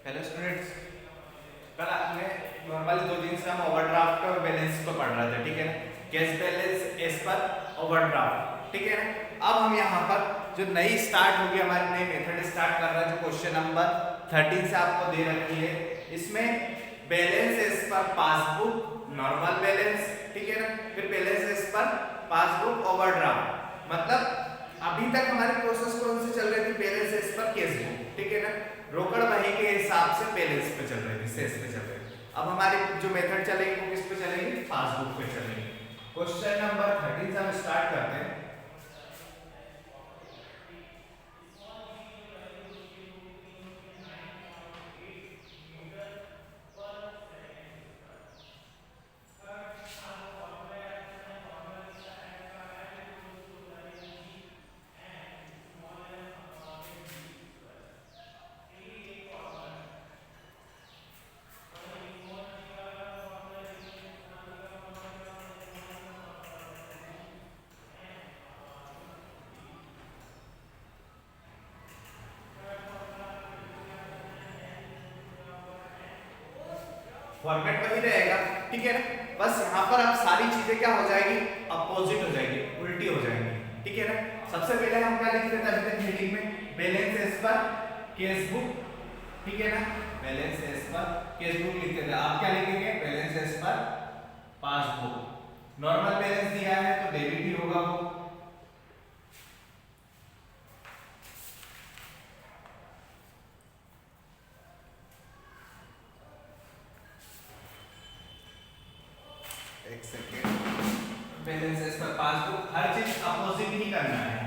Hello students, कल आपने normally 2 दिन से हम ओवरड्राफ्ट और बैलेंस को पढ़ रहे थे, ठीक है ना। Cash balance as per overdraft, ठीक है ना। अब हम यहाँ पर जो नई स्टार्ट होगी, हमारी नई मेथड स्टार्ट कर रहे हैं, जो क्वेश्चन नंबर 13 से आपको दे रखी है। इसमें balance as per passbook normal balance, ठीक है ना, फिर balance as per passbook overdraft. मतलब अभी तक हमारी प्रोसेस कौन सी चल रही थी, balance as per cash book, ठीक है ना। रोकड़ बही के हिसाब से बैलेंस पे चल रही थी, सेस पे चल रही थी। अब हमारी जो मेथड चलेगी वो किस पे चलेगी, पासबुक पे चलेगी। क्वेश्चन नंबर 13 से हम स्टार्ट करते हैं। फॉर्मेट वही रहेगा, ठीक है ना। बस यहाँ पर अब सारी चीजें क्या हो जाएगी, अपोजिट हो जाएगी, उल्टी हो जाएगी, ठीक है ना। सबसे पहले हम क्या लिखते थे अभी तक हेडिंग में, balance as per cash book, ठीक है ना। Balance as per cash book लिखते थे, आप क्या लिखेंगे, balance as per passbook. Normal balance दिया है तो डेबिट ही होगा वो। एक second, balance as per passbook, हर चीज अपोजिट ही करना है,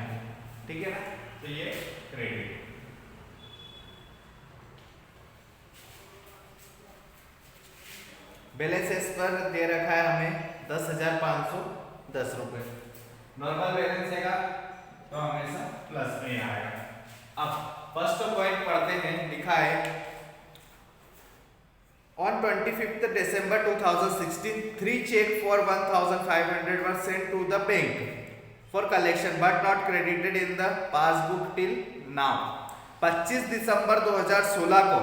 ठीक है ना। तो ये क्रेडिट, बैलेंस एज पर दे रखा है हमें 10,510 रुपए। नॉर्मल बैलेंस हैगा तो हमेशा प्लस में आएगा। अब फर्स्ट पॉइंट पढ़ते हैं, लिखा है On 25th December 2016, 3 check for 1,500 were sent to the bank for collection but not credited in the passbook till now. 25 दिसंबर 2016 को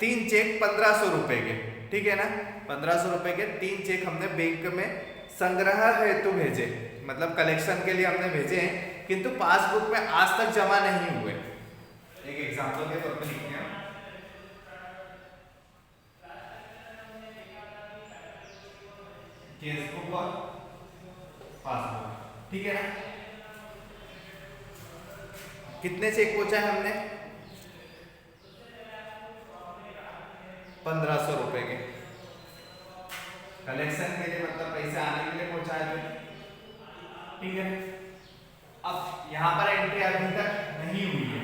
3 चेक 1,500 रुपए के, ठीक है ना, 1,500 रुपए के 3 चेक हमने बैंक में संग्रह हेतु भेजे, मतलब कलेक्शन के लिए हमने भेजे हैं, किंतु पासबुक में आज तक जमा नहीं हुए। एक एग्जांपल के तौर पे लिखते हैं, केस बुक और पासबुक, ठीक है ना। कितने चेक पहुंचा है हमने, 1,500 रुपए के कलेक्शन के लिए, मतलब पैसे आने के लिए पहुंचाए थे, ठीक है। अब यहाँ पर एंट्री अभी तक नहीं हुई है,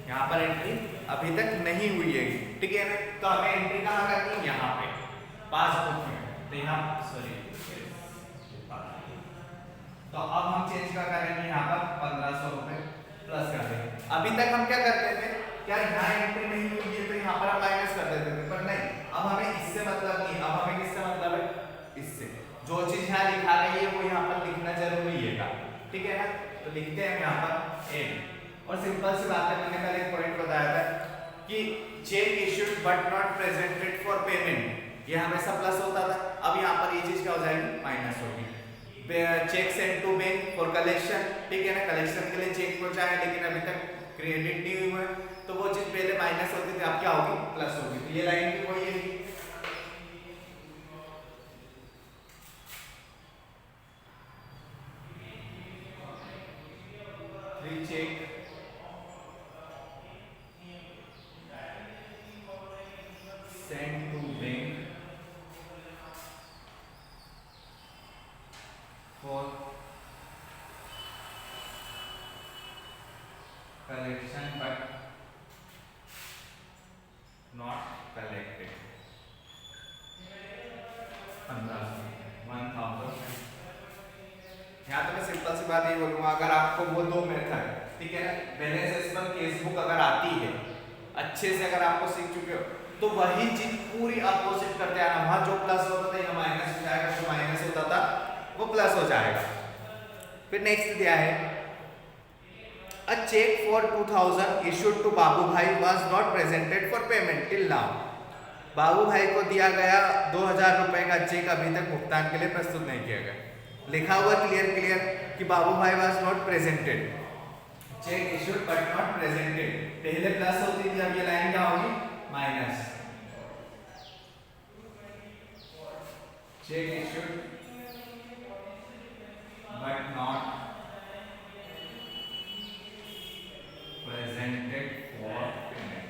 यहाँ पर एंट्री अभी तक नहीं हुई है, ठीक है ना। तो हमें एंट्री कहाँ करनी है, यहाँ पे पासबुक में। तो यहाँ सॉरी, तो अब हम चेंज क्या करेंगे, यहाँ पर 1,500 रुपए प्लस कर देंगे। अभी तक हम क्या करते थे, क्या यहाँ एंट्री नहीं हुई है तो यहाँ पर हम माइनस कर देते थे, पर नहीं, अब हमें इससे मतलब नहीं, अब हमें किससे मतलब है, इससे। जो चीज यहाँ लिखा रही है वो यहाँ पर लिखना जरूरी है, ठीक है ना। तो लिखते हैं यहाँ पर एम, और सिंपल सी बात है, मैंने कल एक पॉइंट बताया था कि check issued but not presented for payment, ये हमेशा प्लस होता था, अब यहाँ पर ये चीज क्या हो जाएगी, माइनस होगी। Cheque send to bank for collection, ठीक है ना, कलेक्शन के लिए चेक पहुंचा है लेकिन अभी तक क्रेडिट नहीं हुआ है, तो वो चीज पहले माइनस होती थी, अब क्या होगी, प्लस होगी। तो ये लाइन भी वही है, cheque send to bank for collection but not collected, 1,000। यहाँ तो मैं सिंपल सी बात ये बोलूँगा, अगर आपको वो दो मेथड, ठीक है ना, balance as per cash book अगर आती है अच्छे से, अगर आपको सीख चुके हो, तो वही चीज पूरी अपोजिट करते आना। वहां जो प्लस होता था यहाँ माइनस हो जाएगा, जो माइनस होता था वो प्लस हो जाएगा। फिर नेक्स्ट दिया है A check for 2000 issued to बाबू भाई was not presented for payment till now. बाबू भाई को दिया गया 2000 रुपए का चेक अभी तक भुगतान के लिए प्रस्तुत नहीं किया गया। लिखा हुआ क्लियर कि बाबू भाई was not presented, cheque issued but not presented। पहले प्लस होती थी, अब ये लाइन क्या होगी? Minus. Cheque issued but not presented for payment।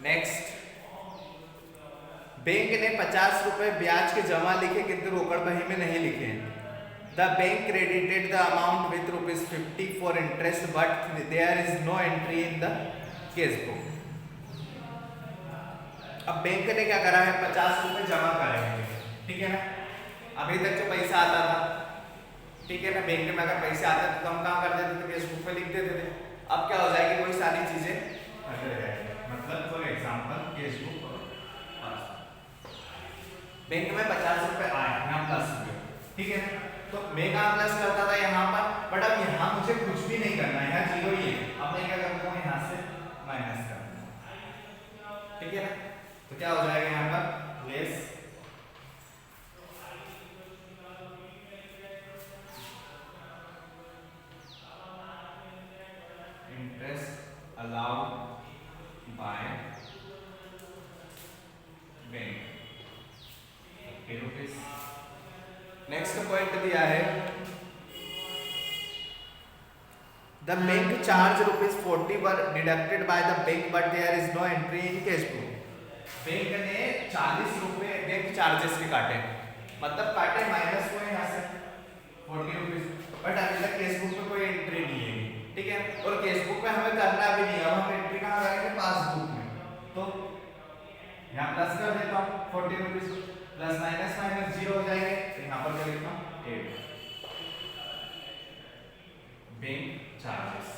Next, bank ने 50 रुपए ब्याज के जमा लिखे किंतु रोकड़ बही में नहीं लिखे। The bank credited the amount with ₹50 for interest, but there is no entry in the case book। अब बैंक ने क्या करा है? 50 रुपए जमा करे हैं, ठीक है ना। अभी तक जो पैसा आता था, ठीक है ना, बैंक में अगर पैसे आते थे तो हम काम कर देते थे, केस बुक में लिख देते थे। अब क्या हो जाएगी? वही सारी चीजें हट जाएगी। मतलब for example case book bank में 50 रुपए आए, यहाँ प्लस हुए, ठीक है ना। तो मैं कहाँ प्लस करता था? यहाँ पर, बट अब यहाँ मुझे कुछ भी नहीं करना है, यहाँ जीरो ही है। अब मैं क्या करता हूँ? यहाँ से माइनस करता हूँ, ठीक है ना। तो क्या हो जाएगा यहाँ पर? Less interest allowed by bank ₹50। Next point दिया है, the bank charge ₹40 were deducted by the bank but there is no entry in cash book. Bank ने 40 रुपए बैंक चार्जेस के काटे, मतलब काटे माइनस को यहाँ से ₹40, बट अभी तक केस बुक में कोई एंट्री नहीं है, ठीक है। और केस बुक में हमें करना भी नहीं है, अब हम एंट्री कहाँ करेंगे? पासबुक में। तो यहाँ प्लस कर देता हूँ ₹40, प्लस माइनस माइनस जीरो हो जाएंगे। तो यहाँ पर क्या लिखता हूँ? 8 बैंक चार्जेस।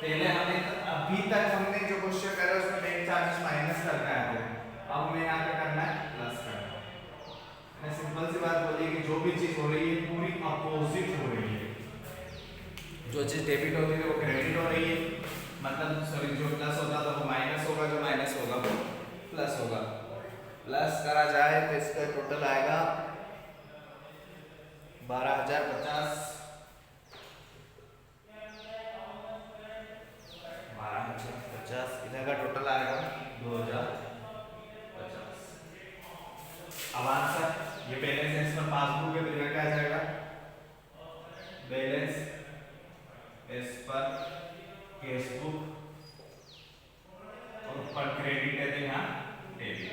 पहले हमने अभी तक हमने जो क्वेश्चन करा उसमें बैंक चार्जेस माइनस करके आए थे, अब हमें यहाँ पे करना है प्लस करना है। सिंपल सी बात बोलिए कि जो भी चीज हो रही है पूरी अपोजिट हो रही है। जो चीज डेबिट होती है वो क्रेडिट हो रही है, मतलब सॉरी जो प्लस होता था वो माइनस होगा, जो माइनस होगा वो प्लस होगा। प्लस करा जाए तो इसका टोटल आएगा 12,050, 12,050 इधर का टोटल आएगा 2,050। अब आंसर ये बैलेंस है, इसमें पासबुक है तो इधर क्या आ जाएगा? Balance as per cash book, और ऊपर क्रेडिट है तो यहाँ डेबिट।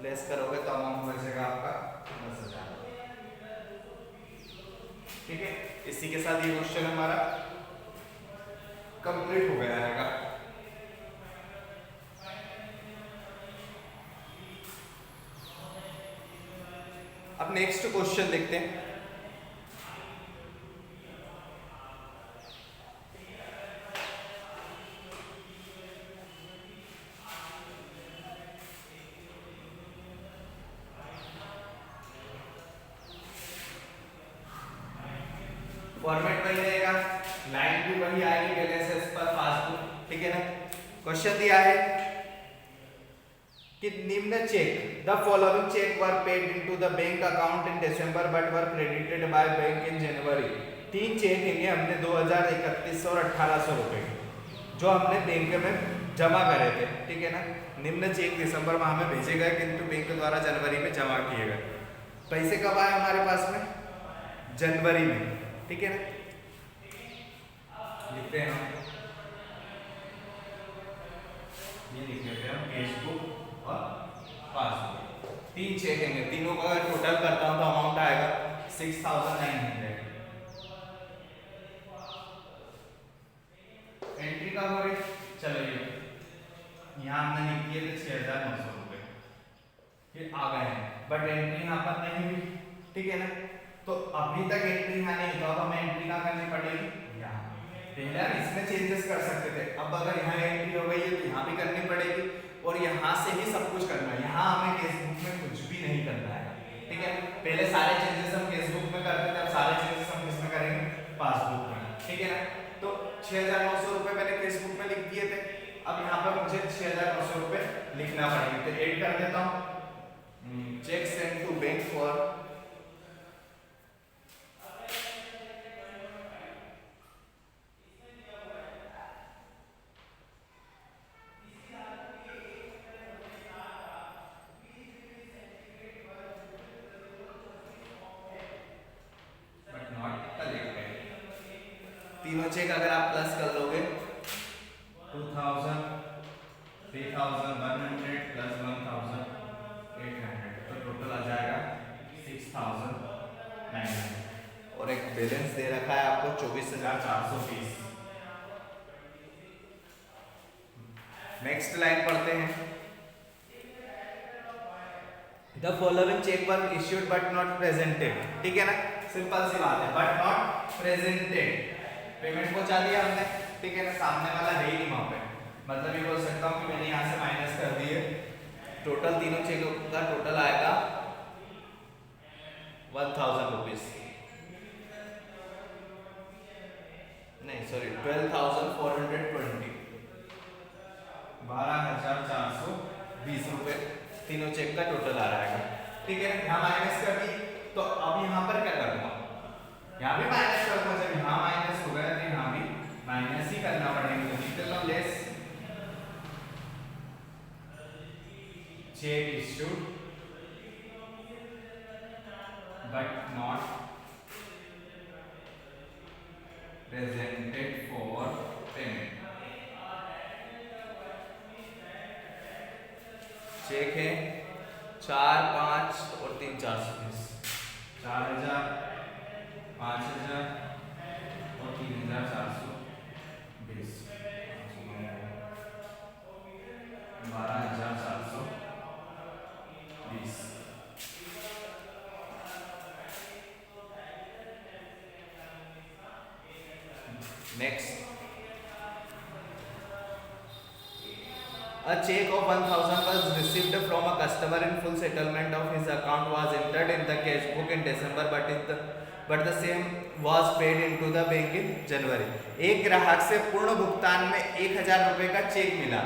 लेस करोगे तो अमाउंट हो जाएगा आपका 10,000, ठीक है। इसी के साथ ये क्वेश्चन हमारा कंप्लीट हो गया रहेगा। अब नेक्स्ट क्वेश्चन देखते हैं। फॉर्मेट वही रहेगा, लाइन भी वही आएगी, बैलेंस एज पर पासबुक, ठीक है ना। क्वेश्चन दिया है कि निम्न cheque, the following cheque were paid into the bank account in December but were credited by bank in January. 3 cheque हैं हमने 2,031 और 1,800 रुपए जो हमने बैंक में जमा करे थे, ठीक है ना। निम्न चेक दिसंबर माह में भेजे गए किंतु बैंक द्वारा जनवरी में जमा किए गए। पैसे कब आए हमारे पास में? जनवरी में, ठीक है ना। लिखते हैं हम, ये लिख लेते हैं केस बुक और पासबुक। 3 चेक हैं, तीनों का अगर टोटल करता हूं तो अमाउंट आएगा 6,900। एंट्री कब हो रही? चलिए यहाँ हमने लिख दिए थे 6,900 रुपए, ये आ गए हैं, बट एंट्री यहाँ पर नहीं हुई, ठीक है ना। तो अभी तक एंट्री यहाँ नहीं, तो अब हमें एंट्री कहाँ करनी पड़ेगी, यहाँ। पहले हम इसमें चेंजेस कर सकते थे, अब अगर यहाँ एंट्री हो गई है तो यहाँ भी करनी पड़ेगी और यहाँ से ही सब कुछ करना है। यहाँ हमें केस बुक में कुछ भी नहीं करना है, ठीक है। पहले सारे चेंजेस हम केस बुक में करते थे, अब सारे चेंजेस हम किसमें करेंगे, पासबुक में, ठीक है ना। तो 6,900 रुपए मैंने केस बुक में लिख दिए थे, अब यहाँ पर मुझे 6,900 रुपए लिखना पड़ेगा, तो ऐड कर देता हूँ। Cheque send to bank for तीनों चेक अगर आप प्लस कर लोगे 2,000, 3,100 प्लस 1,800, तो टोटल आ जाएगा 6,900 और एक बैलेंस दे रखा है आपको 24,420। नेक्स्ट लाइन पढ़ते हैं। The following cheque were issued but not presented, ठीक है ना, सिंपल सी बात है, बट नॉट प्रेजेंटेड। पेमेंट पहुंचा दिया हमने, ठीक है ना, सामने वाला है ही नहीं वहां पे, मतलब ये बोल सकता हूँ कि मैंने यहाँ से माइनस कर दिए। टोटल तीनों चेकों का टोटल आएगा 1,000 रुपीज, नहीं सॉरी 12,420, 12,420 रुपए तीनों चेक का टोटल आ रहा है, ठीक है। यहाँ माइनस कर दी, तो अब यहाँ पर क्या करूँगा, यहाँ भी माइनस करूँगा, जब यहाँ माइनस हो गया तो यहाँ भी माइनस ही करना पड़ेगा, तो लिख देता हूँ less cheque issued but not presented for payment. Cheque है 4, 5 और 3, 420, 4,000, 5,000 और 3,420, 12,420। Next, a check of 1,000 was received from a customer in full settlement of his account was entered in the cash book in December but the same was paid into the bank in January। एक ग्राहक से पूर्ण भुगतान में 1,000 रुपए का check मिला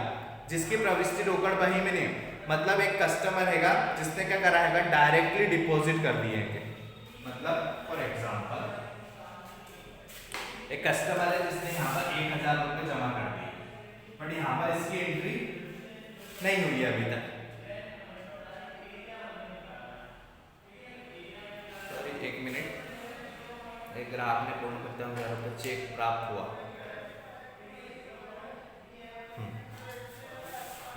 जिसकी प्रविष्टि रोकड़ बही में नहीं, मतलब एक कस्टमर हैगा जिसने क्या करा हैगा, डायरेक्टली डिपॉजिट कर दिए हैं। मतलब फॉर एग्जांपल एक कस्टमर है जिसने यहाँ पर 1,000 रुपए जमा कर दिए, बट यहाँ पर इसकी एंट्री नहीं हुई है अभी तक, सॉरी 1 मिनट, एक ग्राहक ने पूर्ण भुगतान पर चेक प्राप्त हुआ।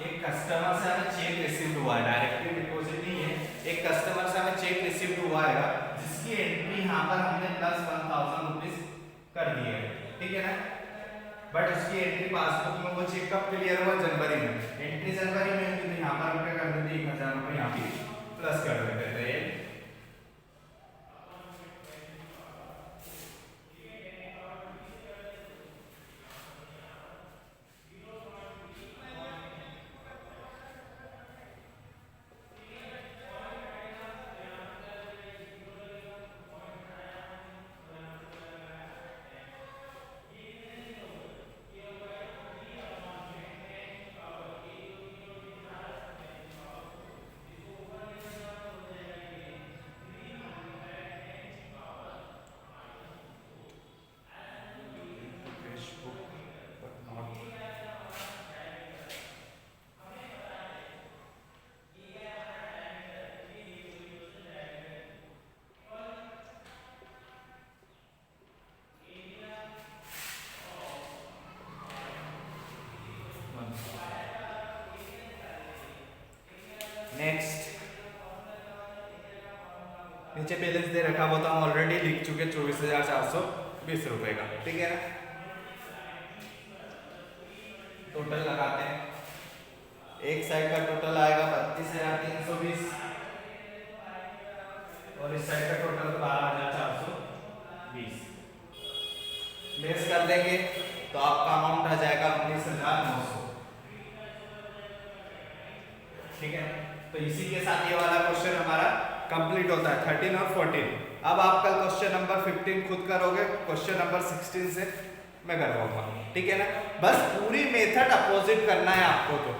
एक कस्टमर से हमें चेक रिसीव हुआ है, डायरेक्टली डिपॉजिट नहीं है, एक कस्टमर से हमें चेक रिसीव हुआ है जिसकी एंट्री यहाँ पर हमने प्लस 1,000 रुपीज कर दिए है, ठीक है ना, बट उसकी एंट्री पासबुक में वो चेक कब क्लियर हुआ, जनवरी में। एंट्री जनवरी में हुई तो यहाँ पर रुपए कर देते 1,000 रुपए यहाँ भी प्लस कर देते थे। नेक्स्ट, नीचे बैलेंस दे रखा वो तो हम ऑलरेडी लिख चुके 24,420 रुपए का, ठीक है ना। टोटल लगाते हैं, एक साइड का टोटल आएगा 32,320 और इस साइड का टोटल 12,420। लेस कर देंगे तो आपका अमाउंट आ जाएगा 19,900। ठीक है, तो इसी के साथ ये वाला क्वेश्चन हमारा कंप्लीट होता है 13 और 14। अब आप कल क्वेश्चन नंबर 15 खुद करोगे, क्वेश्चन नंबर 16 से मैं करवाऊंगा। ठीक है ना, बस पूरी मेथड अपोजिट करना है आपको। तो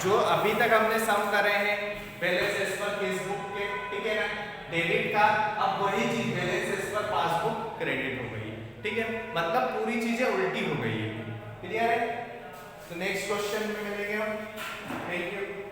जो अभी तक हमने सम करे हैं बैलेंस एज पर केसबुक के, ठीक है ना, डेबिट का, अब वही चीज balance as per passbook credit हो गई। ठीक है, मतलब पूरी चीजें उल्टी हो गई है। क्लियर है? तो नेक्स्ट क्वेश्चन में मिलेंगे हम। Thank you.